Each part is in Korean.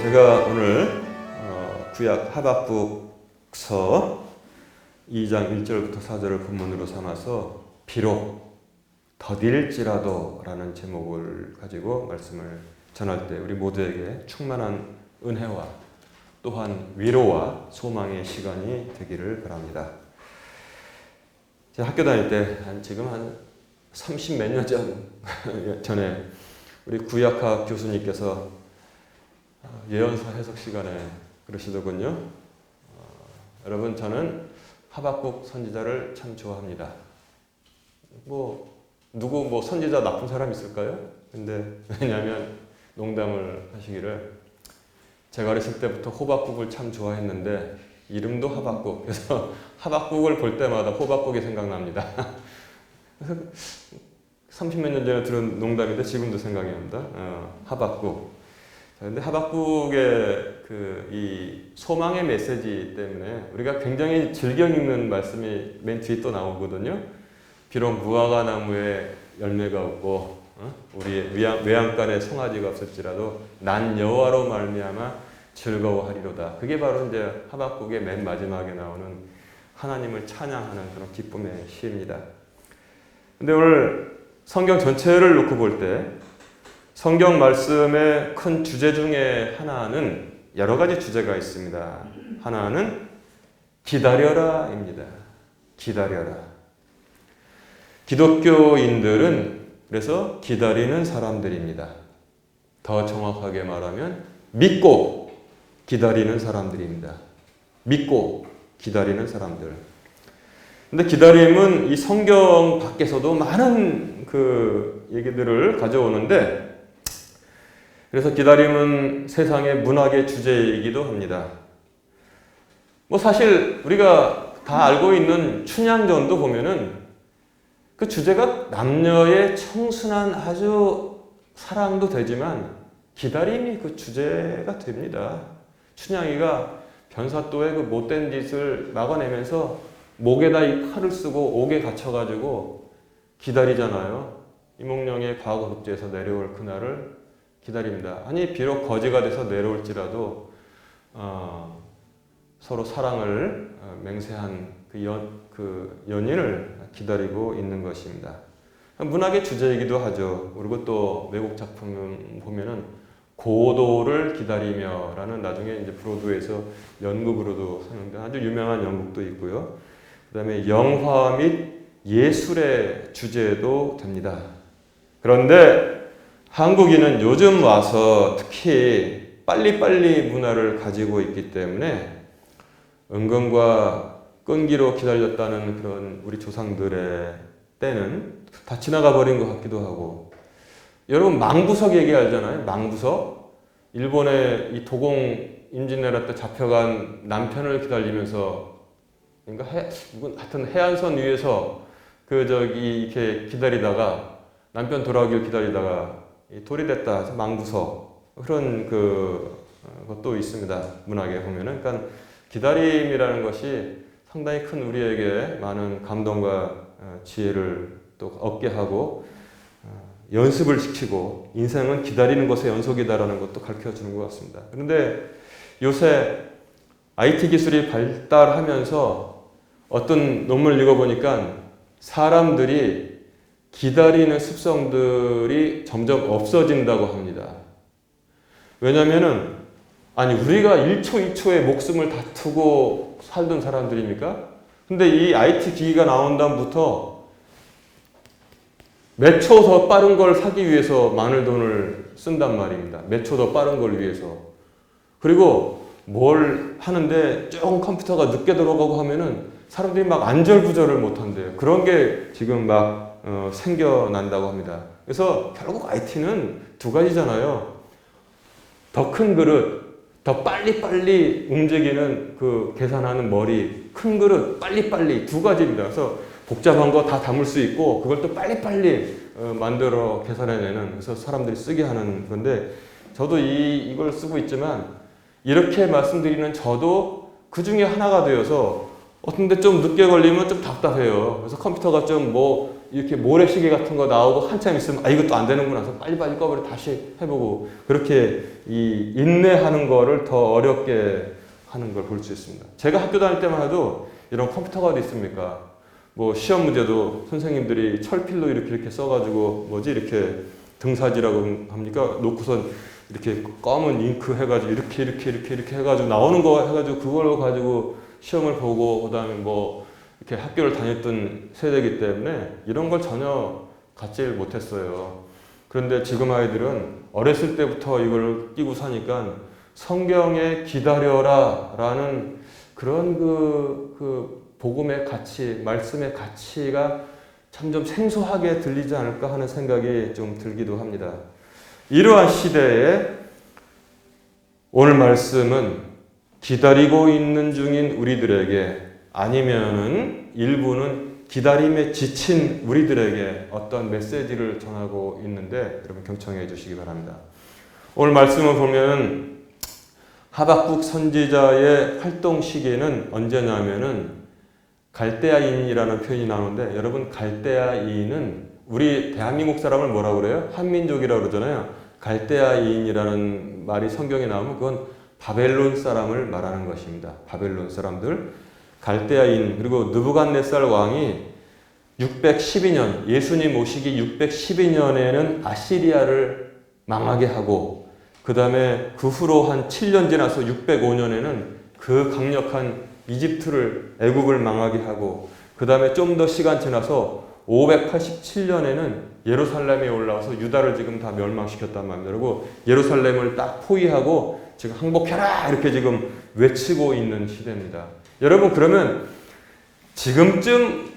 제가 오늘 구약 하박국서 2장 1절부터 4절을 본문으로 삼아서 비록 더딜지라도 라는 제목을 가지고 말씀을 전할 때 우리 모두에게 충만한 은혜와 또한 위로와 소망의 시간이 되기를 바랍니다. 제가 학교 다닐 때 지금 한 30 몇 년 전에 우리 구약학 교수님께서 예언서 해석 시간에 그러시더군요. 여러분, 저는 하박국 선지자를 참 좋아합니다. 누구 선지자 나쁜 사람 있을까요? 근데 왜냐하면 농담을 하시기를 제가 어렸을 때부터 호박국을 참 좋아했는데 이름도 하박국. 그래서 하박국을 볼 때마다 호박국이 생각납니다. 그래서 30 몇 년 전에 들은 농담인데 지금도 생각이 납니다. 하박국. 그런데 하박국의 이 소망의 메시지 때문에 우리가 굉장히 즐겨 읽는 말씀이 맨 뒤에 또 나오거든요. 비록 무화과 나무에 열매가 없고 우리의 외양간에 송아지가 없을지라도 난 여호와로 말미암아 즐거워하리로다. 그게 바로 이제 하박국의 맨 마지막에 나오는 하나님을 찬양하는 그런 기쁨의 시입니다. 근데 오늘 성경 전체를 놓고 볼 때 성경 말씀의 큰 주제 중에 하나는 여러 가지 주제가 있습니다. 하나는 기다려라입니다. 기다려라. 기독교인들은 그래서 기다리는 사람들입니다. 더 정확하게 말하면 믿고 기다리는 사람들입니다. 믿고 기다리는 사람들. 근데 기다림은 이 성경 밖에서도 많은 얘기들을 가져오는데, 그래서 기다림은 세상의 문학의 주제이기도 합니다. 사실 우리가 다 알고 있는 춘향전도 보면은 그 주제가 남녀의 청순한 아주 사랑도 되지만 기다림이 그 주제가 됩니다. 춘향이가 변사또의 그 못된 짓을 막아내면서 목에다 이 칼을 쓰고 옥에 갇혀가지고 기다리잖아요. 이몽룡의 과거 급제에서 내려올 그날을 기다립니다. 아니 비록 거지가 돼서 내려올지라도 서로 사랑을 맹세한 그 연인을 기다리고 있는 것입니다. 문학의 주제이기도 하죠. 그리고 또 외국 작품 보면은 고도를 기다리며라는 나중에 이제 브로드웨이에서 연극으로도 하는데 아주 유명한 연극도 있고요. 그다음에 영화 및 예술의 주제도 됩니다. 그런데 한국인은 요즘 와서 특히 빨리빨리 문화를 가지고 있기 때문에 은근과 끈기로 기다렸다는 그런 우리 조상들의 때는 다 지나가 버린 것 같기도 하고, 여러분 망부석 얘기 알잖아요. 망부석. 일본의 이 도공 임진왜란 때 잡혀간 남편을 기다리면서 하여튼 해안선 위에서 이렇게 기다리다가 남편 돌아오길 기다리다가 돌이 됐다. 망부석. 그런 것도 있습니다. 문학에 보면은. 그러니까 기다림이라는 것이 상당히 큰 우리에게 많은 감동과 지혜를 또 얻게 하고 연습을 시키고 인생은 기다리는 것의 연속이다라는 것도 가르쳐주는 것 같습니다. 그런데 요새 IT 기술이 발달하면서 어떤 논문을 읽어보니까 사람들이 기다리는 습성들이 점점 없어진다고 합니다. 왜냐면은 우리가 1초 2초에 목숨을 다투고 살던 사람들입니까? 근데 이 IT 기기가 나온 다음부터 몇 초 더 빠른 걸 사기 위해서 많은 돈을 쓴단 말입니다. 몇 초 더 빠른 걸 위해서. 그리고 뭘 하는데 조금 컴퓨터가 늦게 들어가고 하면은 사람들이 막 안절부절을 못 한대요. 그런 게 지금 막 생겨난다고 합니다. 그래서 결국 IT는 두 가지잖아요. 더 큰 그릇, 더 빨리빨리 움직이는 계산하는 머리, 큰 그릇, 빨리빨리 두 가지입니다. 그래서 복잡한 거 다 담을 수 있고 그걸 또 빨리빨리 만들어 계산해내는, 그래서 사람들이 쓰게 하는 건데, 저도 이걸 쓰고 있지만 이렇게 말씀드리는 저도 그 중에 하나가 되어서 어떤 데 좀 늦게 걸리면 좀 답답해요. 그래서 컴퓨터가 좀 이렇게 모래시계 같은 거 나오고 한참 있으면 아 이것도 안 되는구나 해서 빨리빨리 꺼버려 다시 해보고 그렇게 이 인내하는 거를 더 어렵게 하는 걸 볼 수 있습니다. 제가 학교 다닐 때만 해도 이런 컴퓨터가 어디 있습니까? 뭐 시험 문제도 선생님들이 철필로 이렇게 써가지고 뭐지 이렇게 등사지라고 합니까? 놓고선 이렇게 검은 잉크 해가지고 이렇게 해가지고 나오는 거 해가지고 그걸로 가지고 시험을 보고 그다음에 뭐 이렇게 학교를 다녔던 세대이기 때문에 이런 걸 전혀 갖질 못했어요. 그런데 지금 아이들은 어렸을 때부터 이걸 끼고 사니까 성경에 기다려라 라는 그런 그 복음의 가치, 말씀의 가치가 참 좀 생소하게 들리지 않을까 하는 생각이 좀 들기도 합니다. 이러한 시대에 오늘 말씀은 기다리고 있는 중인 우리들에게 아니면은 일부는 기다림에 지친 우리들에게 어떤 메시지를 전하고 있는데 여러분 경청해 주시기 바랍니다. 오늘 말씀을 보면 하박국 선지자의 활동 시기는 언제냐면은 갈대아인이라는 표현이 나오는데 여러분 갈대아인은 우리 대한민국 사람을 뭐라고 그래요? 한민족이라고 그러잖아요. 갈대아인이라는 말이 성경에 나오면 그건 바벨론 사람을 말하는 것입니다. 바벨론 사람들. 갈대아인 그리고 느부갓네살 왕이 612년 예수님 오시기 612년에는 아시리아를 망하게 하고 그 다음에 그 후로 한 7년 지나서 605년에는 그 강력한 이집트를 애국을 망하게 하고 그 다음에 좀 더 시간 지나서 587년에는 예루살렘에 올라와서 유다를 지금 다 멸망시켰단 말입니다. 그리고 예루살렘을 딱 포위하고 지금 항복해라 이렇게 지금 외치고 있는 시대입니다. 여러분 그러면 지금쯤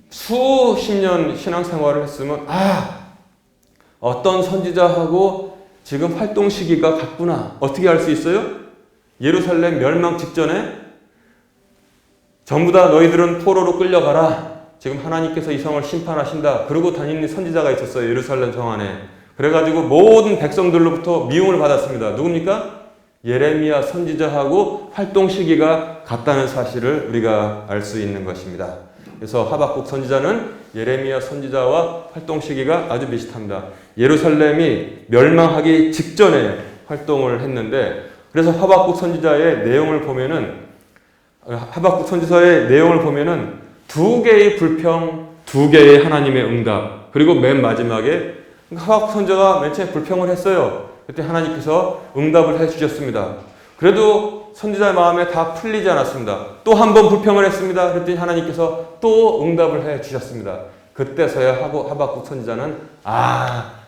수십 년 신앙생활을 했으면 어떤 선지자하고 지금 활동 시기가 같구나. 어떻게 알 수 있어요? 예루살렘 멸망 직전에 전부 다 너희들은 포로로 끌려가라. 지금 하나님께서 이 성을 심판하신다. 그러고 다니는 선지자가 있었어요. 예루살렘 성 안에. 그래가지고 모든 백성들로부터 미움을 받았습니다. 누굽니까? 예레미야 선지자하고 활동 시기가 같다는 사실을 우리가 알 수 있는 것입니다. 그래서 하박국 선지자는 예레미야 선지자와 활동 시기가 아주 비슷합니다. 예루살렘이 멸망하기 직전에 활동을 했는데 그래서 하박국 선지자의 내용을 보면은 하박국 선지서의 내용을 보면은 두 개의 불평, 두 개의 하나님의 응답 그리고 맨 마지막에 하박국 선지자가 맨 처음에 불평을 했어요. 그때 하나님께서 응답을 해주셨습니다. 그래도 선지자의 마음에 다 풀리지 않았습니다. 또 한 번 불평을 했습니다. 그랬더니 하나님께서 또 응답을 해주셨습니다. 그때서야 하박국 선지자는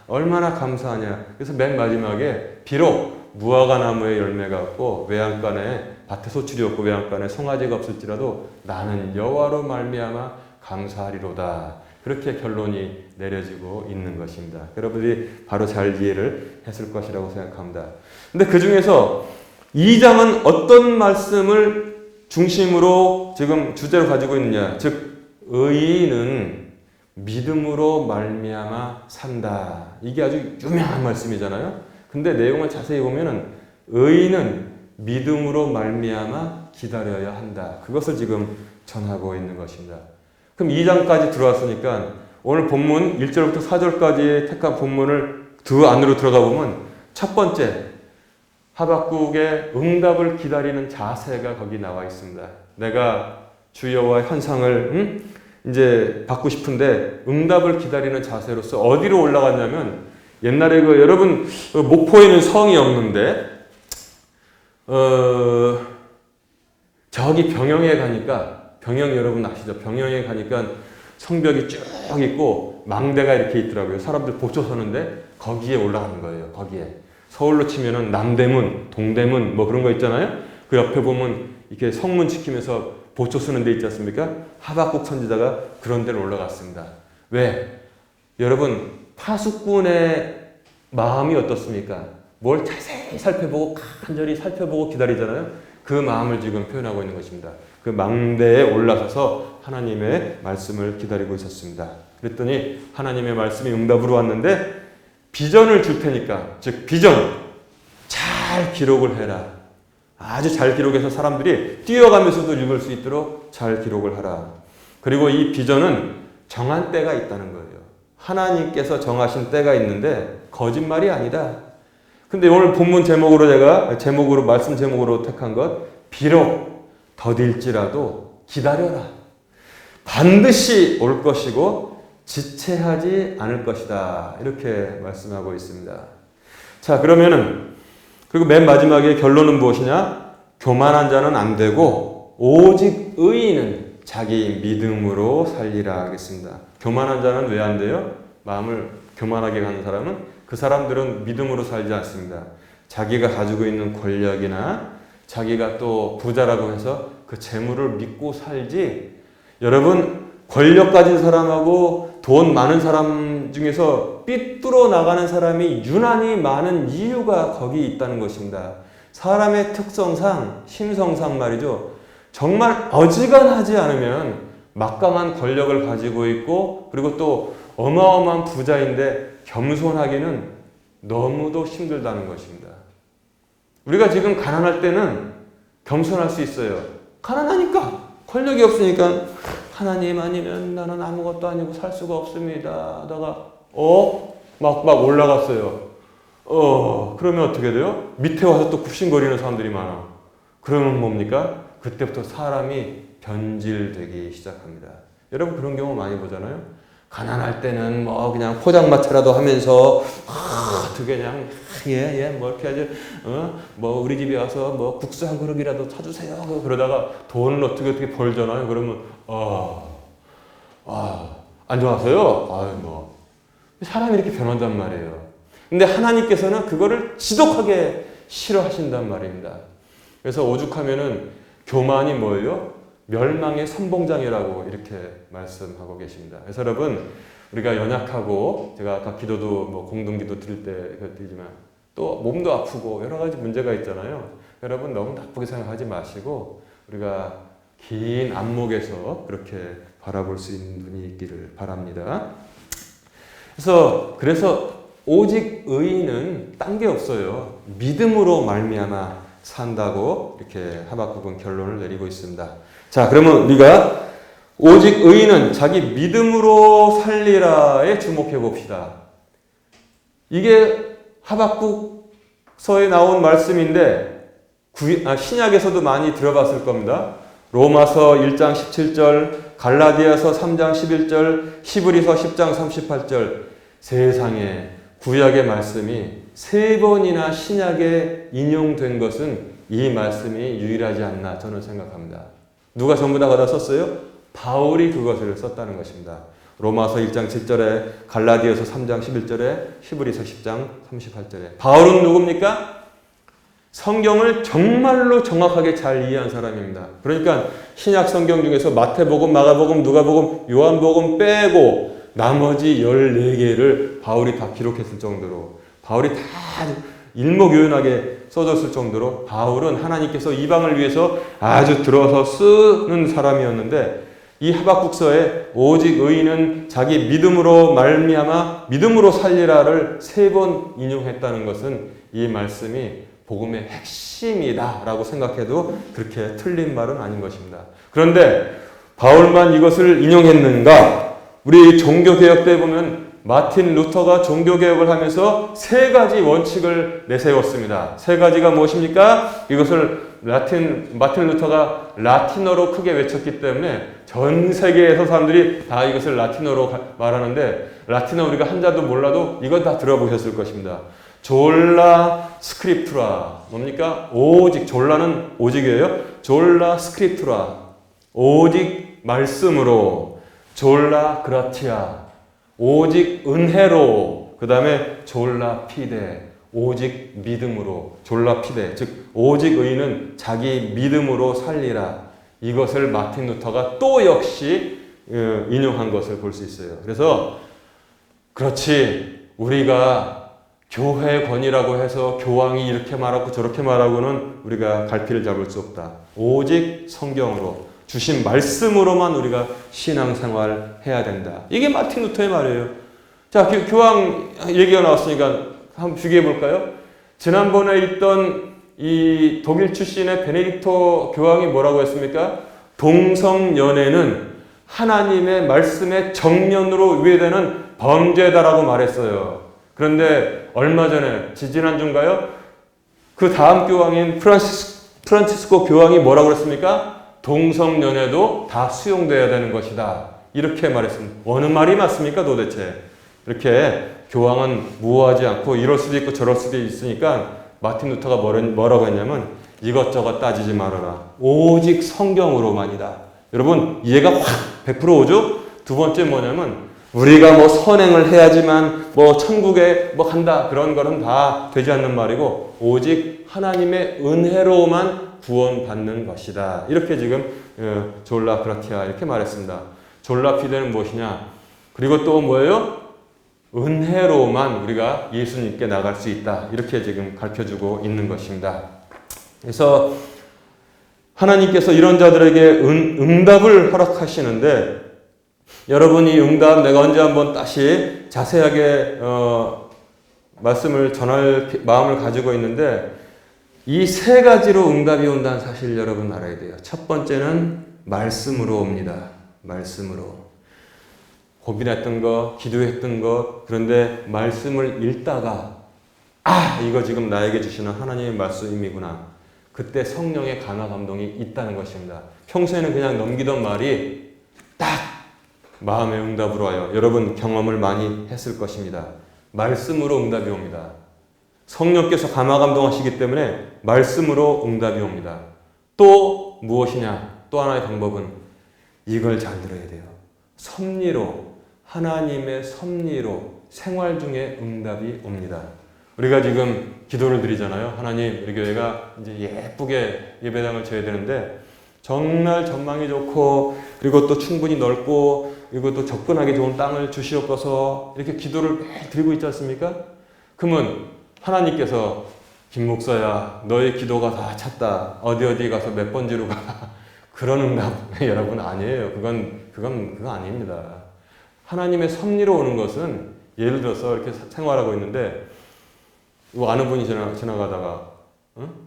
얼마나 감사하냐. 그래서 맨 마지막에 비록 무화과 나무의 열매가 없고 외양간에 밭에 소출이 없고 외양간에 송아지가 없을지라도 나는 여호와로 말미암아 감사하리로다. 그렇게 결론이 내려지고 있는 것입니다. 여러분들이 바로 잘 이해를 했을 것이라고 생각합니다. 근데 그 중에서 2장은 어떤 말씀을 중심으로 지금 주제로 가지고 있느냐. 즉 의인은 믿음으로 말미암아 산다. 이게 아주 유명한 말씀이잖아요. 근데 내용을 자세히 보면은 의인은 믿음으로 말미암아 기다려야 한다. 그것을 지금 전하고 있는 것입니다. 그럼 2장까지 들어왔으니까 오늘 본문 1절부터 4절까지의 택한 본문을 그 안으로 들어가 보면 첫 번째 하박국의 응답을 기다리는 자세가 거기 나와 있습니다. 내가 주 여호와의 환상을 이제 받고 싶은데 응답을 기다리는 자세로서 어디로 올라갔냐면 옛날에 여러분 목포에는 성이 없는데 저기 병영에 가니까 병영 여러분 아시죠? 병영에 가니까 성벽이 쭉 있고 망대가 이렇게 있더라고요. 사람들 보초 서는데 거기에 올라가는 거예요. 거기에 서울로 치면은 남대문, 동대문 뭐 그런 거 있잖아요. 그 옆에 보면 이렇게 성문 지키면서 보초 서는 데 있지 않습니까? 하박국 선지자가 그런 데를 올라갔습니다. 왜? 여러분 파수꾼의 마음이 어떻습니까? 뭘 자세히 살펴보고 간절히 살펴보고 기다리잖아요. 그 마음을 지금 표현하고 있는 것입니다. 그 망대에 올라서서 하나님의 말씀을 기다리고 있었습니다. 그랬더니 하나님의 말씀이 응답으로 왔는데 비전을 줄 테니까, 즉 비전 잘 기록을 해라. 아주 잘 기록해서 사람들이 뛰어가면서도 읽을 수 있도록 잘 기록을 하라. 그리고 이 비전은 정한 때가 있다는 거예요. 하나님께서 정하신 때가 있는데 거짓말이 아니다. 근데 오늘 본문 제목으로 말씀 제목으로 택한 것, 비록 더딜지라도 기다려라. 반드시 올 것이고 지체하지 않을 것이다. 이렇게 말씀하고 있습니다. 자, 그리고 맨 마지막에 결론은 무엇이냐? 교만한 자는 안 되고 오직 의인은 자기 믿음으로 살리라 하겠습니다. 교만한 자는 왜 안 돼요? 마음을 교만하게 가는 사람은, 그 사람들은 믿음으로 살지 않습니다. 자기가 가지고 있는 권력이나 자기가 또 부자라고 해서 그 재물을 믿고 살지. 여러분, 권력 가진 사람하고 돈 많은 사람 중에서 삐뚤어 나가는 사람이 유난히 많은 이유가 거기 있다는 것입니다. 사람의 특성상, 심성상 말이죠. 정말 어지간하지 않으면 막강한 권력을 가지고 있고, 그리고 또 어마어마한 부자인데 겸손하기는 너무도 힘들다는 것입니다. 우리가 지금 가난할 때는 겸손할 수 있어요. 가난하니까, 권력이 없으니까 하나님 아니면 나는 아무것도 아니고 살 수가 없습니다 하다가 막 올라갔어요. 그러면 어떻게 돼요? 밑에 와서 또 굽신거리는 사람들이 많아. 그러면 뭡니까? 그때부터 사람이 변질되기 시작합니다. 여러분, 그런 경우 많이 보잖아요. 가난할 때는 뭐 그냥 포장마차라도 하면서 어떻게 그냥 뭐 이렇게 하지, 뭐 우리 집에 와서 뭐 국수 한 그릇이라도 사주세요. 그러다가 돈을 어떻게 벌잖아요. 그러면 안좋아서요. 뭐 사람이 이렇게 변한단 말이에요. 근데 하나님께서는 그거를 지독하게 싫어하신단 말입니다. 그래서 오죽하면은 교만이 뭐예요? 멸망의 선봉장이라고 이렇게 말씀하고 계십니다. 그래서 여러분, 우리가 연약하고, 제가 아까 기도도 뭐 공동기도 드릴 때 드리지만 또 몸도 아프고 여러 가지 문제가 있잖아요. 여러분, 너무 나쁘게 생각하지 마시고 우리가 긴 안목에서 그렇게 바라볼 수 있는 눈이 있기를 바랍니다. 그래서 오직 의인은 딴 게 없어요. 믿음으로 말미암아 산다고 이렇게 하박국은 결론을 내리고 있습니다. 자, 그러면 우리가 오직 의인은 자기 믿음으로 살리라에 주목해 봅시다. 이게 하박국서에 나온 말씀인데 신약에서도 많이 들어봤을 겁니다. 로마서 1장 17절, 갈라디아서 3장 11절, 히브리서 10장 38절, 세상에 구약의 말씀이 3번이나 신약에 인용된 것은 이 말씀이 유일하지 않나 저는 생각합니다. 누가 전부 다 받아 썼어요? 바울이 그것을 썼다는 것입니다. 로마서 1장 7절에, 갈라디아서 3장 11절에, 히브리서 10장 38절에. 바울은 누굽니까? 성경을 정말로 정확하게 잘 이해한 사람입니다. 그러니까 신약 성경 중에서 마태복음, 마가복음, 누가복음, 요한복음 빼고 나머지 14개를 바울이 다 기록했을 정도로, 바울이 다 일목요연하게 써줬을 정도로 바울은 하나님께서 이방을 위해서 아주 들어서 쓰는 사람이었는데, 이 하박국서에 오직 의인은 자기 믿음으로 말미암아 믿음으로 살리라를 3번 인용했다는 것은 이 말씀이 복음의 핵심이다 라고 생각해도 그렇게 틀린 말은 아닌 것입니다. 그런데 바울만 이것을 인용했는가? 우리 종교개혁 때 보면 마틴 루터가 종교개혁을 하면서 3가지 원칙을 내세웠습니다. 3가지가 무엇입니까? 이것을 마틴 루터가 라틴어로 크게 외쳤기 때문에 전 세계에서 사람들이 다 이것을 라틴어로 말하는데, 라틴어 우리가 한자도 몰라도 이건 다 들어보셨을 것입니다. 졸라 스크립투라. 뭡니까? 오직, 졸라는 오직이에요. 졸라 스크립투라. 오직 말씀으로. 졸라 그라티아. 오직 은혜로. 그 다음에 졸라 피데. 오직 믿음으로. 졸라 피데. 즉 오직 의인은 자기 믿음으로 살리라. 이것을 마틴 루터가 또 역시 인용한 것을 볼 수 있어요. 그래서 그렇지, 우리가 교회 권위라고 해서 교황이 이렇게 말하고 저렇게 말하고는 우리가 갈피를 잡을 수 없다. 오직 성경으로 주신 말씀으로만 우리가 신앙생활 해야 된다. 이게 마틴 루터의 말이에요. 자, 교황 얘기가 나왔으니까 한번 비교해 볼까요? 지난번에 있던 이 독일 출신의 베네딕토 교황이 뭐라고 했습니까? 동성연애는 하나님의 말씀에 정면으로 위배되는 범죄다라고 말했어요. 그런데 얼마 전에 지지난주인가요? 그 다음 교황인 프란치스코 교황이 뭐라고 그랬습니까? 동성연애도 다 수용돼야 되는 것이다. 이렇게 말했습니다. 어느 말이 맞습니까 도대체? 이렇게 교황은 무호하지 않고 이럴 수도 있고 저럴 수도 있으니까 마틴 루터가 뭐라고 했냐면 이것저것 따지지 말아라. 오직 성경으로만이다. 여러분 이해가 확 100% 오죠? 두 번째 뭐냐면 우리가 뭐 선행을 해야지만 뭐 천국에 뭐 간다 그런 거는 다 되지 않는 말이고 오직 하나님의 은혜로만 구원받는 것이다. 이렇게 지금 졸라 그라티아 이렇게 말했습니다. 졸라 피데는 무엇이냐? 그리고 또 뭐예요? 은혜로만 우리가 예수님께 나갈 수 있다. 이렇게 지금 가르쳐주고 있는 것입니다. 그래서 하나님께서 이런 자들에게 응답을 허락하시는데 여러분 이 응답 내가 언제 한번 다시 자세하게 말씀을 전할 마음을 가지고 있는데 이 세 가지로 응답이 온다는 사실 여러분 알아야 돼요. 첫 번째는 말씀으로 옵니다. 말씀으로. 고민했던 거, 기도했던 거, 그런데 말씀을 읽다가 이거 지금 나에게 주시는 하나님의 말씀이구나. 그때 성령의 강화 감동이 있다는 것입니다. 평소에는 그냥 넘기던 말이 딱 마음의 응답으로 와요. 여러분 경험을 많이 했을 것입니다. 말씀으로 응답이 옵니다. 성령께서 감화 감동하시기 때문에 말씀으로 응답이 옵니다. 또 무엇이냐? 또 하나의 방법은 이걸 잘 들어야 돼요. 섭리로, 하나님의 섭리로 생활 중에 응답이 옵니다. 우리가 지금 기도를 드리잖아요. 하나님, 우리 교회가 이제 예쁘게 예배당을 지어야 되는데 정말 전망이 좋고 그리고 또 충분히 넓고 그리고 또 접근하기 좋은 땅을 주시옵소서 이렇게 기도를 매일 드리고 있지 않습니까? 그러면 하나님께서 김 목사야 너의 기도가 다 찼다. 어디 가서 몇 번지로 가. 그런 응답 여러분 아니에요. 그건 아닙니다. 하나님의 섭리로 오는 것은 예를 들어서 이렇게 생활하고 있는데 아는 분이 지나가다가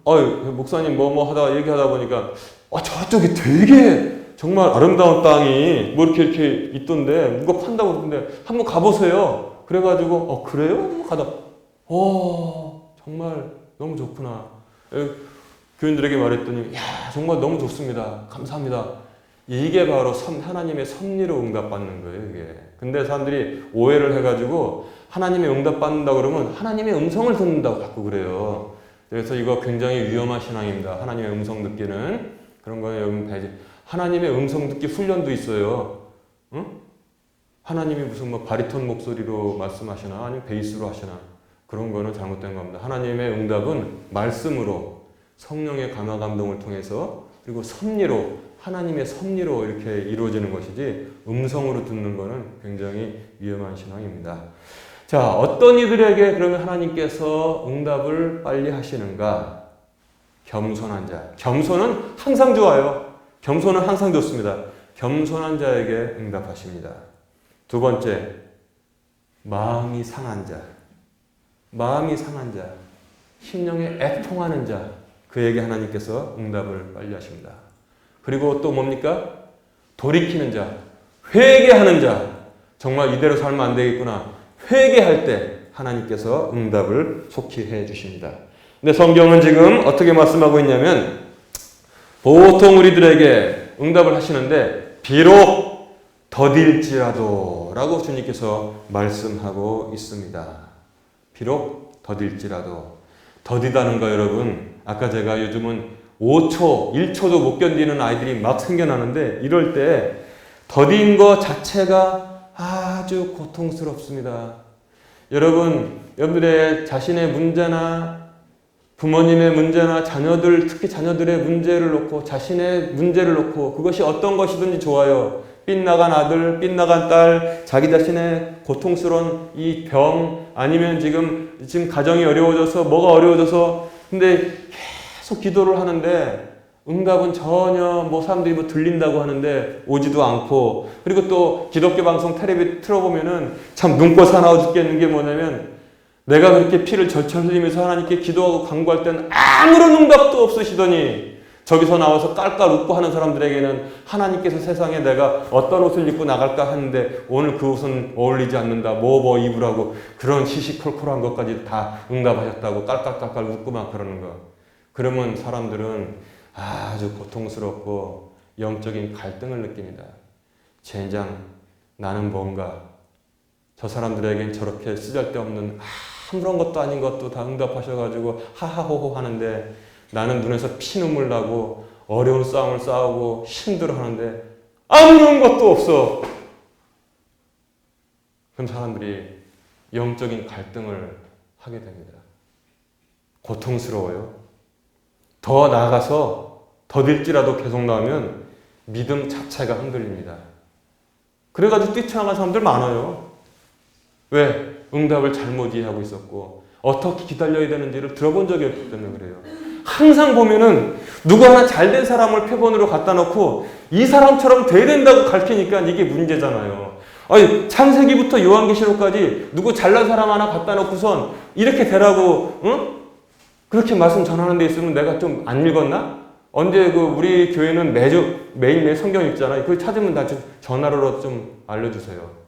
목사님 뭐 하다가 얘기하다 보니까 저쪽에 되게 정말 아름다운 땅이 뭐 이렇게 있던데 누가 판다고 그러던데 한번 가보세요. 그래가지고 그래요? 가다 정말 너무 좋구나. 교인들에게 말했더니 정말 너무 좋습니다. 감사합니다. 이게 바로 하나님의 섭리로 응답받는 거예요. 이게. 근데 사람들이 오해를 해가지고 하나님의 응답받는다 그러면 하나님의 음성을 듣는다고 자꾸 그래요. 그래서 이거 굉장히 위험한 신앙입니다. 하나님의 음성 듣기는. 그런 거에 여러분 봐야지. 하나님의 음성 듣기 훈련도 있어요. 응? 하나님이 무슨 바리톤 목소리로 말씀하시나 아니면 베이스로 하시나 그런 거는 잘못된 겁니다. 하나님의 응답은 말씀으로 성령의 감화 감동을 통해서 그리고 섭리로 하나님의 섭리로 이렇게 이루어지는 것이지 음성으로 듣는 거는 굉장히 위험한 신앙입니다. 자, 어떤 이들에게 그러면 하나님께서 응답을 빨리 하시는가? 겸손한 자. 겸손은 항상 좋아요. 겸손은 항상 좋습니다. 겸손한 자에게 응답하십니다. 두 번째, 마음이 상한 자. 마음이 상한 자. 심령에 애통하는 자. 그에게 하나님께서 응답을 빨리 하십니다. 그리고 또 뭡니까? 돌이키는 자. 회개하는 자. 정말 이대로 살면 안 되겠구나. 회개할 때 하나님께서 응답을 속히 해 주십니다. 근데 성경은 지금 어떻게 말씀하고 있냐면 보통 우리들에게 응답을 하시는데 비록 더딜지라도 라고 주님께서 말씀하고 있습니다. 비록 더딜지라도. 더디다는 거 여러분 아까 제가 요즘은 5초, 1초도 못 견디는 아이들이 막 생겨나는데 이럴 때 더딘 것 자체가 아주 고통스럽습니다. 여러분들의 자신의 문제나 부모님의 문제나 자녀들, 특히 자녀들의 문제를 놓고 자신의 문제를 놓고 그것이 어떤 것이든지 좋아요. 빗나간 아들, 빗나간 딸, 자기 자신의 고통스러운 이 병 아니면 지금 가정이 어려워져서 뭐가 어려워져서 근데 계속 기도를 하는데 응답은 전혀 사람들이 들린다고 하는데 오지도 않고 그리고 또 기독교 방송 텔레비 틀어보면은 참 눈꽃 사나워 죽겠는 게 뭐냐면 내가 그렇게 피를 절철 흘리면서 하나님께 기도하고 간구할 때는 아무런 응답도 없으시더니 저기서 나와서 깔깔 웃고 하는 사람들에게는 하나님께서 세상에 내가 어떤 옷을 입고 나갈까 하는데 오늘 그 옷은 어울리지 않는다. 뭐 입으라고 그런 시시콜콜한 것까지 다 응답하셨다고 깔깔깔깔 웃고 막 그러는 거. 그러면 사람들은 아주 고통스럽고 영적인 갈등을 느낍니다. 젠장 나는 뭔가 저 사람들에겐 저렇게 쓰잘데없는 아무런 것도 아닌 것도 다 응답하셔가지고 하하호호 하는데 나는 눈에서 피눈물 나고 어려운 싸움을 싸우고 힘들어하는데 아무런 것도 없어. 그럼 사람들이 영적인 갈등을 하게 됩니다. 고통스러워요. 더 나아가서 더딜지라도 계속 나오면 믿음 자체가 흔들립니다. 그래가지고 뛰쳐나간 사람들 많아요. 왜? 응답을 잘못 이해하고 있었고 어떻게 기다려야 되는지를 들어본 적이 없기 때문에 그래요. 항상 보면은 누구 하나 잘된 사람을 표본으로 갖다 놓고 이 사람처럼 돼야 된다고 가르치니까 이게 문제잖아요. 아니 창세기부터 요한계시록까지 누구 잘난 사람 하나 갖다 놓고선 이렇게 되라고 응? 그렇게 말씀 전하는 데 있으면 내가 좀 안 읽었나? 언제 우리 교회는 매일 성경 읽잖아요. 그거 찾으면 나 좀 전화로 좀 알려주세요.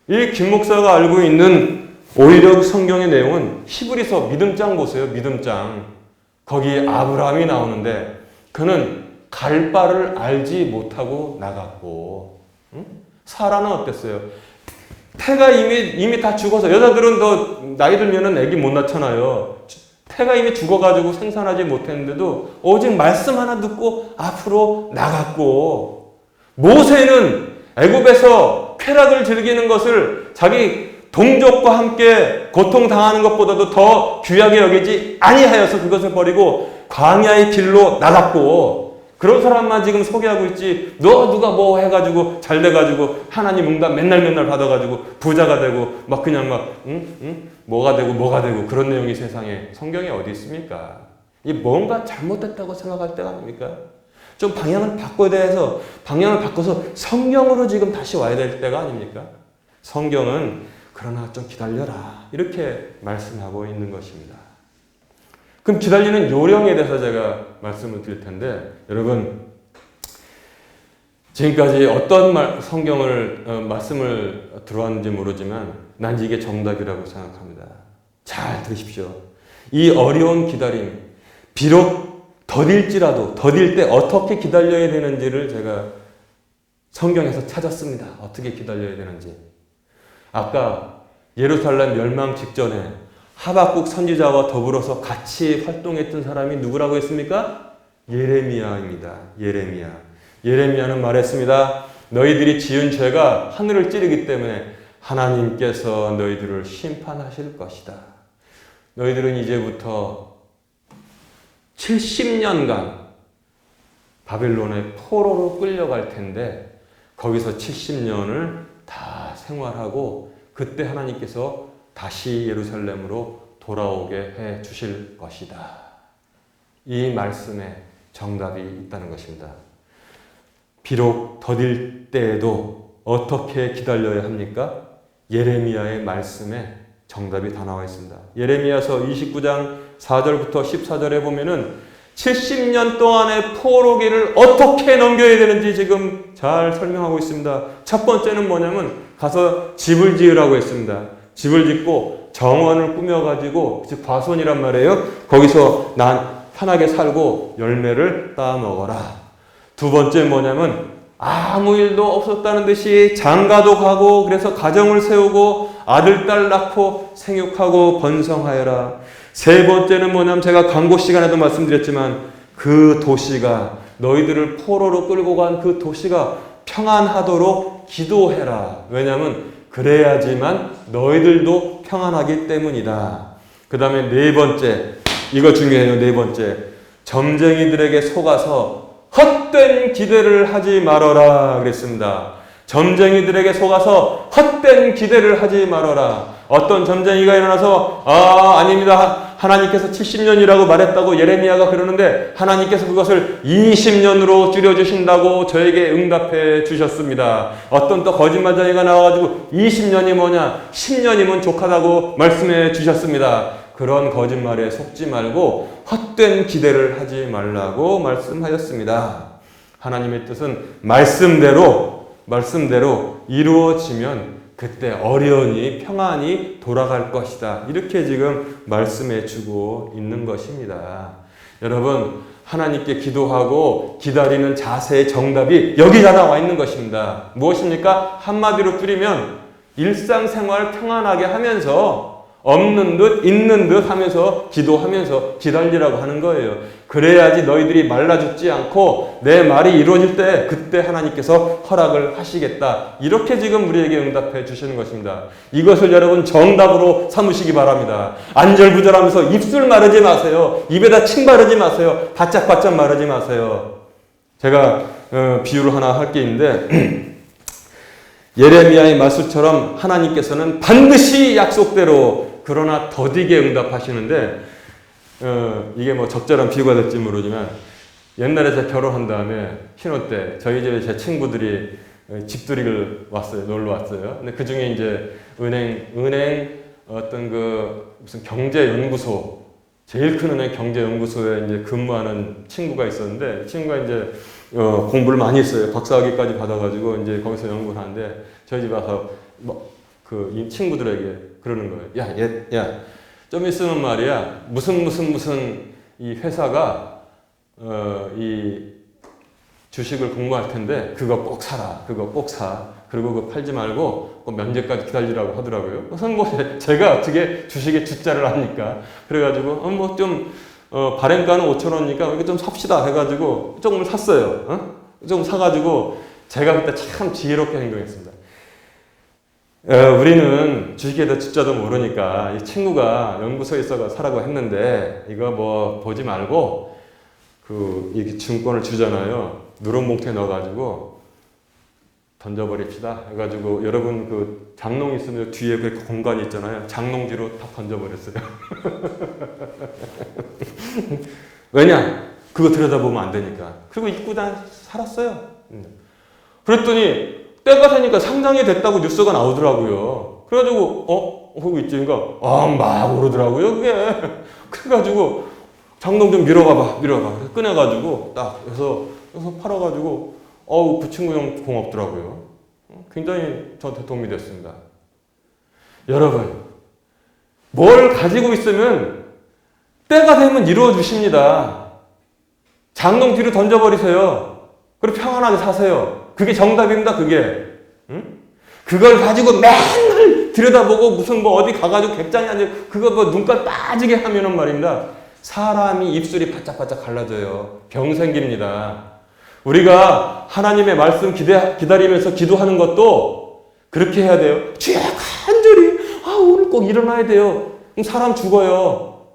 이 김 목사가 알고 있는 오히려 성경의 내용은 히브리서 믿음장 보세요. 믿음장. 거기 아브라함이 나오는데 그는 갈 바를 알지 못하고 나갔고 응? 사라는 어땠어요? 태가 이미 다 죽어서 여자들은 더 나이 들면은 애기 못 낳잖아요. 태가 이미 죽어가지고 생산하지 못했는데도 오직 말씀 하나 듣고 앞으로 나갔고 모세는 애굽에서 쾌락을 즐기는 것을 자기 동족과 함께 고통당하는 것보다도 더 귀하게 여기지 아니하여서 그것을 버리고 광야의 길로 나갔고 그런 사람만 지금 소개하고 있지 누가 뭐 해가지고 잘 돼가지고 하나님 응답 맨날 받아가지고 부자가 되고 막 그냥 막 뭐가 되고 그런 내용이 세상에 성경에 어디 있습니까? 이 뭔가 잘못됐다고 생각할 때가 아닙니까? 좀 방향을 바꿔야 돼서 방향을 바꿔서 성경으로 지금 다시 와야 될 때가 아닙니까? 성경은 그러나 좀 기다려라 이렇게 말씀하고 있는 것입니다. 그럼 기다리는 요령에 대해서 제가 말씀을 드릴 텐데 여러분 지금까지 어떤 성경을 말씀을 들어왔는지 모르지만 난 이게 정답이라고 생각합니다. 잘 들으십시오. 이 어려운 기다림 비록 더딜 때 어떻게 기다려야 되는지를 제가 성경에서 찾았습니다. 어떻게 기다려야 되는지. 아까 예루살렘 멸망 직전에 하박국 선지자와 더불어서 같이 활동했던 사람이 누구라고 했습니까? 예레미야입니다. 예레미야는 말했습니다. 너희들이 지은 죄가 하늘을 찌르기 때문에 하나님께서 너희들을 심판하실 것이다. 너희들은 이제부터 70년간 바벨론의 포로로 끌려갈 텐데 거기서 70년을 다 생활하고 그때 하나님께서 다시 예루살렘으로 돌아오게 해 주실 것이다. 이 말씀에 정답이 있다는 것입니다. 비록 더딜 때에도 어떻게 기다려야 합니까? 예레미야의 말씀에 정답이 다 나와 있습니다. 예레미야서 29장 4절부터 14절에 보면은 70년 동안의 포로기를 어떻게 넘겨야 되는지 지금 잘 설명하고 있습니다. 첫 번째는 뭐냐면 가서 집을 지으라고 했습니다. 집을 짓고 정원을 꾸며가지고 과수원이란 말이에요. 거기서 난 편하게 살고 열매를 따먹어라. 두 번째 뭐냐면 아무 일도 없었다는 듯이 장가도 가고 그래서 가정을 세우고 아들, 딸 낳고 생육하고 번성하여라. 세 번째는 뭐냐면 제가 광고 시간에도 말씀드렸지만 그 도시가 너희들을 포로로 끌고 간 그 도시가 평안하도록 기도해라. 왜냐하면 그래야지만 너희들도 평안하기 때문이다. 그 다음에 네 번째, 이거 중요해요. 네 번째, 점쟁이들에게 속아서 헛된 기대를 하지 말아라 그랬습니다. 점쟁이들에게 속아서 헛된 기대를 하지 말아라. 어떤 점쟁이가 일어나서 아닙니다. 하나님께서 70년이라고 말했다고 예레미야가 그러는데 하나님께서 그것을 20년으로 줄여주신다고 저에게 응답해 주셨습니다. 어떤 또 거짓말쟁이가 나와가지고 20년이 뭐냐 10년이면 족하다고 말씀해 주셨습니다. 그런 거짓말에 속지 말고 헛된 기대를 하지 말라고 말씀하였습니다. 하나님의 뜻은 말씀대로 이루어지면 그때 어련히 평안히 돌아갈 것이다. 이렇게 지금 말씀해 주고 있는 것입니다. 여러분, 하나님께 기도하고 기다리는 자세의 정답이 여기 다 나와 있는 것입니다. 무엇입니까? 한마디로 줄이면 일상생활 평안하게 하면서 없는 듯 있는 듯 하면서 기도하면서 기다리라고 하는 거예요. 그래야지 너희들이 말라 죽지 않고 내 말이 이루어질 때 그때 하나님께서 허락을 하시겠다. 이렇게 지금 우리에게 응답해 주시는 것입니다. 이것을 여러분 정답으로 삼으시기 바랍니다. 안절부절하면서 입술 마르지 마세요. 입에다 침 바르지 마세요. 바짝바짝 마르지 마세요. 제가 비유를 하나 할 게 있는데 예레미야의 말씀처럼 하나님께서는 반드시 약속대로 그러나 더디게 응답하시는데 이게 뭐 적절한 비유가 될지 모르지만 옛날에 제가 결혼한 다음에 신혼 때 저희 집에 제 친구들이 집들이를 왔어요. 놀러 왔어요. 근데 그 중에 이제 은행 어떤 그 무슨 경제연구소 제일 큰 은행 경제연구소에 이제 근무하는 친구가 있었는데 친구가 이제 공부를 많이 했어요. 박사학위까지 받아가지고 이제 거기서 연구를 하는데 저희 집 와서 이 친구들에게 그러는 거예요. 야, 좀 있으면 말이야 무슨 이 회사가 이 주식을 공모할 텐데 그거 꼭 사라. 그거 꼭 사. 그리고 그거 팔지 말고 꼭 면제까지 기다리라고 하더라고요. 우선 뭐 제가 어떻게 주식에 주자를 하니까 그래가지고 뭐 좀 발행가는 5,000원이니까 이거 좀 삽시다 해가지고 조금 샀어요. 조금 사가지고 제가 그때 참 지혜롭게 행동했습니다. 우리는 주식에 대해 주자도 모르니까 이 친구가 연구소에 있어가 사라고 했는데 이거 뭐 보지 말고 이 증권을 주잖아요. 누런 봉투에 넣어가지고 던져버립시다 해가지고 여러분 그 장롱 있으면 뒤에 그 공간이 있잖아요. 장롱지로 다 던져버렸어요. 왜냐? 그거 들여다보면 안 되니까. 그리고 입고 다 살았어요. 그랬더니 때가 되니까 상장이 됐다고 뉴스가 나오더라고요. 그래가지고 하고 있지. 그러니까 막 오르더라고요 그게. 그래가지고 장롱 좀 밀어봐봐. 그래서 꺼내가지고 딱 여기서 팔아가지고 그 친구 형 고맙더라고요. 굉장히 저한테 도움이 됐습니다. 여러분, 뭘 가지고 있으면 때가 되면 이루어 주십니다. 장롱 뒤로 던져버리세요. 그리고 평안하게 사세요. 그게 정답입니다. 그게. 그걸 가지고 맨날 들여다보고 무슨 뭐 어디 가가지고 객장에 앉아 그거 뭐 눈깔 빠지게 하면은 말입니다. 사람이 입술이 바짝바짝 갈라져요. 병 생깁니다. 우리가 하나님의 말씀 기다리면서 기도하는 것도 그렇게 해야 돼요. 주여 간절히 오늘 꼭 일어나야 돼요. 그럼 사람 죽어요.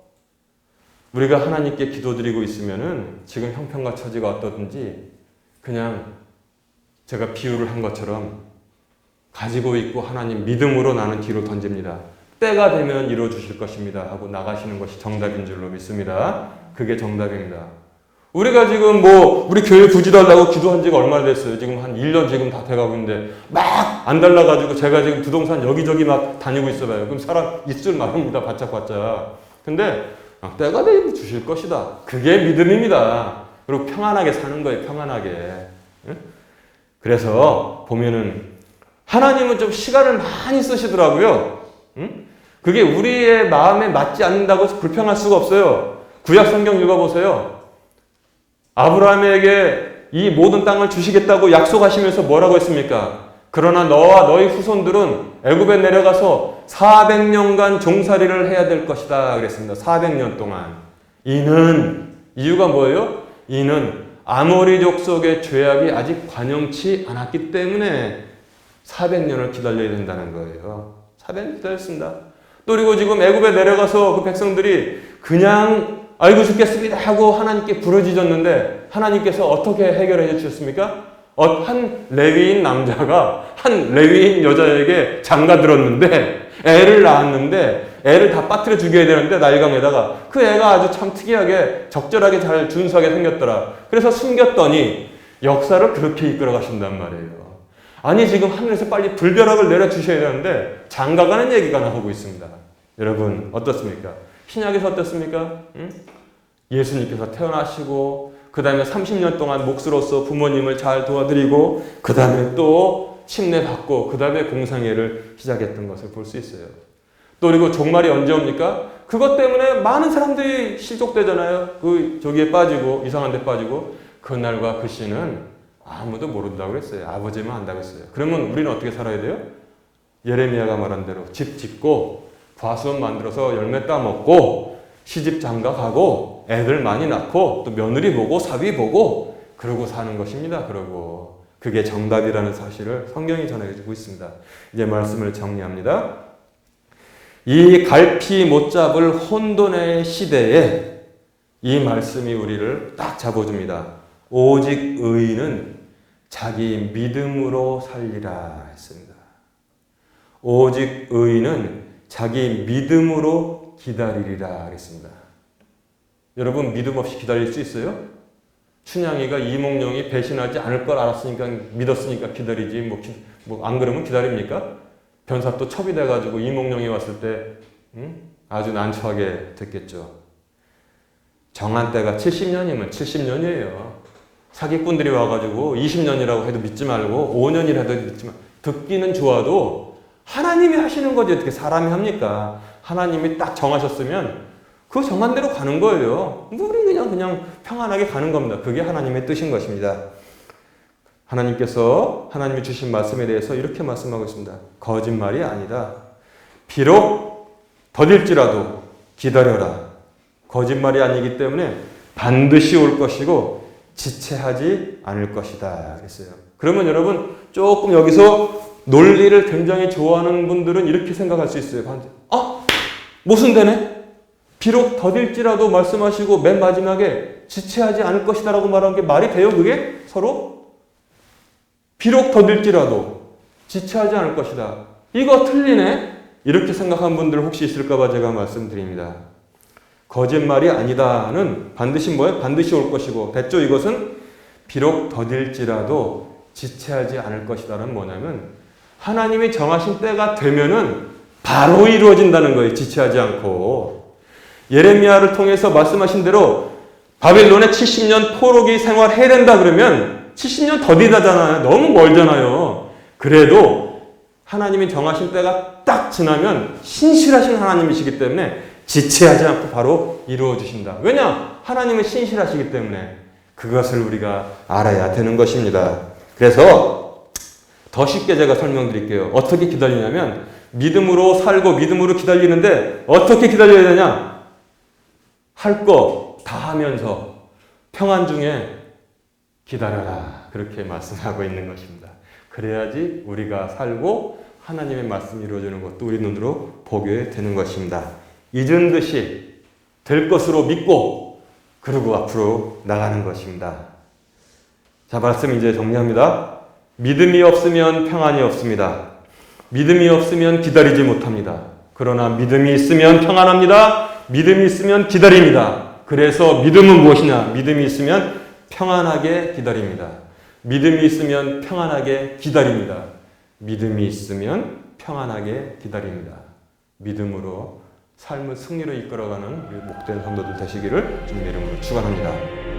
우리가 하나님께 기도드리고 있으면은 지금 형편과 처지가 어떠든지 그냥 제가 비유를 한 것처럼 가지고 있고 하나님 믿음으로 나는 뒤로 던집니다. 때가 되면 이루어 주실 것입니다 하고 나가시는 것이 정답인 줄로 믿습니다. 그게 정답입니다. 우리가 지금 우리 교회 부지 달라고 기도한 지가 얼마나 됐어요? 지금 한 1년 지금 다 돼가고 있는데 막 안 달라가지고 제가 지금 부동산 여기저기 막 다니고 있어봐요. 그럼 사람 입술 마릅니다. 바짝바짝. 근데 때가 되면 주실 것이다. 그게 믿음입니다. 그리고 평안하게 사는 거예요. 평안하게. 응? 그래서 보면은 하나님은 좀 시간을 많이 쓰시더라고요. 응? 그게 우리의 마음에 맞지 않는다고 해서 불평할 수가 없어요. 구약 성경 읽어보세요. 아브라함에게 이 모든 땅을 주시겠다고 약속하시면서 뭐라고 했습니까? 그러나 너와 너희 후손들은 애굽에 내려가서 400년간 종살이를 해야 될 것이다 그랬습니다. 400년 동안. 이유가 뭐예요? 이는 아모리 족속의 죄악이 아직 관영치 않았기 때문에 400년을 기다려야 된다는 거예요. 400년 기다렸습니다. 또 그리고 지금 애굽에 내려가서 그 백성들이 그냥 아이고 죽겠습니다 하고 하나님께 부르짖었는데 하나님께서 어떻게 해결해 주셨습니까? 한 레위인 남자가 한 레위인 여자에게 장가들었는데 애를 낳았는데 애를 다 빠뜨려 죽여야 되는데 나일강에다가 그 애가 아주 참 특이하게 적절하게 잘 준수하게 생겼더라. 그래서 숨겼더니 역사를 그렇게 이끌어 가신단 말이에요. 아니 지금 하늘에서 빨리 불벼락을 내려주셔야 되는데 장가가는 얘기가 나오고 있습니다. 여러분 어떻습니까? 신약에서 어땠습니까? 예수님께서 태어나시고 그 다음에 30년 동안 몫으로서 부모님을 잘 도와드리고 그 다음에 또 침례받고 그 다음에 공생애를 시작했던 것을 볼 수 있어요. 또 그리고 종말이 언제 옵니까? 그것 때문에 많은 사람들이 실족되잖아요. 저기에 빠지고 이상한 데 빠지고 그날과 그 시는 아무도 모른다고 그랬어요. 아버지만 안다고 했어요. 그러면 우리는 어떻게 살아야 돼요? 예레미야가 말한 대로 집 짓고 과수원 만들어서 열매 따먹고 시집 장가 가고 애들 많이 낳고 또 며느리 보고 사위 보고 그러고 사는 것입니다. 그러고 그게 정답이라는 사실을 성경이 전해주고 있습니다. 이제 말씀을 정리합니다. 이 갈피 못 잡을 혼돈의 시대에 이 말씀이 우리를 딱 잡아줍니다. 오직 의인은 자기 믿음으로 살리라 했습니다. 오직 의인은 자기 믿음으로 기다리리라 했습니다. 여러분 믿음 없이 기다릴 수 있어요? 춘향이가 이몽룡이 배신하지 않을 걸 알았으니까 믿었으니까 기다리지 뭐 안 그러면 기다립니까? 변사또 첩이 돼가지고 이몽룡이 왔을 때 아주 난처하게 됐겠죠. 정한 때가 70년이면 70년이에요. 사기꾼들이 와가지고 20년이라고 해도 믿지 말고 5년이라도 믿지 말고 듣기는 좋아도 하나님이 하시는 거지 어떻게 사람이 합니까? 하나님이 딱 정하셨으면 그 정한 대로 가는 거예요. 우리 그냥 평안하게 가는 겁니다. 그게 하나님의 뜻인 것입니다. 하나님께서 하나님이 주신 말씀에 대해서 이렇게 말씀하고 있습니다. 거짓말이 아니다. 비록 더딜지라도 기다려라. 거짓말이 아니기 때문에 반드시 올 것이고 지체하지 않을 것이다. 그랬어요. 그러면 여러분 조금 여기서 논리를 굉장히 좋아하는 분들은 이렇게 생각할 수 있어요. 모순되네? 비록 더딜지라도 말씀하시고 맨 마지막에 지체하지 않을 것이다 라고 말한 게 말이 돼요? 그게 서로? 비록 더딜지라도 지체하지 않을 것이다. 이거 틀리네? 이렇게 생각한 분들 혹시 있을까 봐 제가 말씀드립니다. 거짓말이 아니다는 반드시 뭐예요? 반드시 올 것이고 됐죠? 이것은 비록 더딜지라도 지체하지 않을 것이다는 뭐냐면 하나님이 정하신 때가 되면은 바로 이루어진다는 거예요. 지체하지 않고. 예레미야를 통해서 말씀하신 대로 바벨론에 70년 포로기 생활해야 된다 그러면 70년 더디다잖아요. 너무 멀잖아요. 그래도 하나님이 정하신 때가 딱 지나면 신실하신 하나님이시기 때문에 지체하지 않고 바로 이루어 주신다. 왜냐? 하나님은 신실하시기 때문에 그것을 우리가 알아야 되는 것입니다. 그래서 더 쉽게 제가 설명드릴게요. 어떻게 기다리냐면 믿음으로 살고 믿음으로 기다리는데 어떻게 기다려야 되냐? 할 거 다 하면서 평안 중에 기다려라. 그렇게 말씀하고 있는 것입니다. 그래야지 우리가 살고 하나님의 말씀이 이루어지는 것도 우리 눈으로 보게 되는 것입니다. 잊은 듯이 될 것으로 믿고 그리고 앞으로 나가는 것입니다. 자, 말씀 이제 정리합니다. 믿음이 없으면 평안이 없습니다. 믿음이 없으면 기다리지 못합니다. 그러나 믿음이 있으면 평안합니다. 믿음이 있으면 기다립니다. 그래서 믿음은 무엇이냐? 믿음이 있으면 평안하게 기다립니다. 믿음이 있으면 평안하게 기다립니다. 믿음이 있으면 평안하게 기다립니다. 믿음으로 삶을 승리로 이끌어가는 목된 성도들 되시기를 주님의 이름으로 축원합니다.